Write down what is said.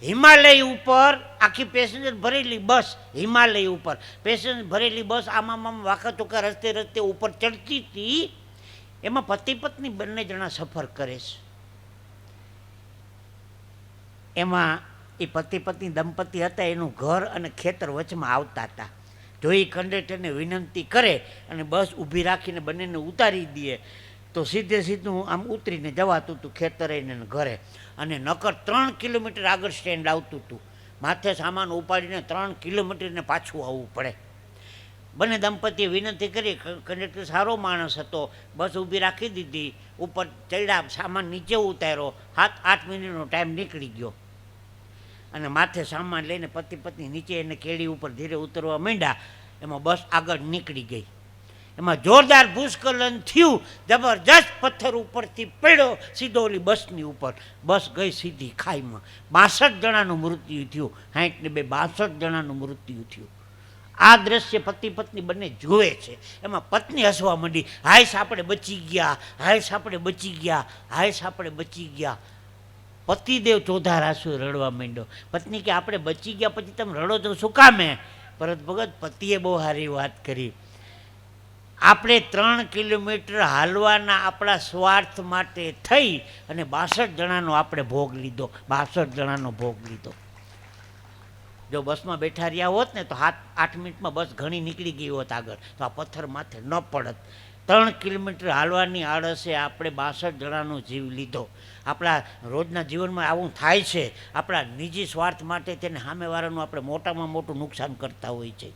હિમાલય ઉપર આખી પેસેન્જર ભરેલી બસ, હિમાલય ઉપર પેસેન્જર ભરેલી બસ આમાં વાંકાચોકા રસ્તે રસ્તે ઉપર ચડતી હતી. એમાં પતિ પત્ની બંને જણા સફર કરે છે. એમાં એ પતિ પત્ની દંપતી હતા, એનું ઘર અને ખેતર વચમાં આવતા હતા. જો એ કંડક્ટરને વિનંતી કરે અને બસ ઊભી રાખીને બંનેને ઉતારી દે તો સીધે સીધું આમ ઉતરીને જવાતું હતું ખેતરે ને ઘરે. અને નકર 3 કિલોમીટર આગળ સ્ટેન્ડ આવતું હતું. માથે સામાન ઉપાડીને 3 કિલોમીટરને પાછું આવવું પડે. બંને દંપતીએ વિનંતી કરી, કંડક્ટર સારો માણસ હતો, બસ ઊભી રાખી દીધી, ઉપર ચડ્યા, સામાન નીચે ઉતાર્યો, 7-8 મિનિટનો ટાઈમ નીકળી ગયો. અને માથે સામાન લઈને પતિ પત્ની નીચે એને કેડી ઉપર ધીરે ઉતરવા માંડ્યા. એમાં બસ આગળ નીકળી ગઈ. એમાં જોરદાર ભૂસ્ખલન થયું, જબરજસ્ત પથ્થર ઉપરથી પડ્યો સીધો ઓલી બસની ઉપર. બસ ગઈ સીધી ખાઈમાં. 62 જણાનું મૃત્યુ થયું. 60 ને 62 જણાનું મૃત્યુ થયું. આ દ્રશ્ય પતિ પત્ની બંને જોવે છે. એમાં પત્ની હસવા માંડી, હાઈશ આપણે બચી ગયા, હાઈશ આપણે બચી ગયા, હાઈશ આપણે બચી ગયા. પતિદેવ ચોધાર આંસુ રડવા માંડ્યો. પત્ની કે આપણે બચી ગયા પછી તમે રડો તો શું કામે? ભરત ભગત પતિએ બહુ સારી વાત કરી. આપણે 3 કિલોમીટર હાલવાના આપણા સ્વાર્થ માટે થઈ અને 62 જણાનો આપણે ભોગ લીધો. 62 જણાનો ભોગ લીધો. જો બસમાં બેઠા રહ્યા હોત ને તો 7-8 મિનિટમાં બસ ઘણી નીકળી ગઈ હોત આગળ, તો આ પથ્થર માથે ન પડત. 3 કિલોમીટર હાલવાની આળસે આપણે 62 જણાનો જીવ લીધો. આપણા રોજના જીવનમાં આવું થાય છે. આપણા નિજી સ્વાર્થ માટે તેને સામેવાળાનું આપણે મોટામાં મોટું નુકસાન કરતા હોઈએ છીએ.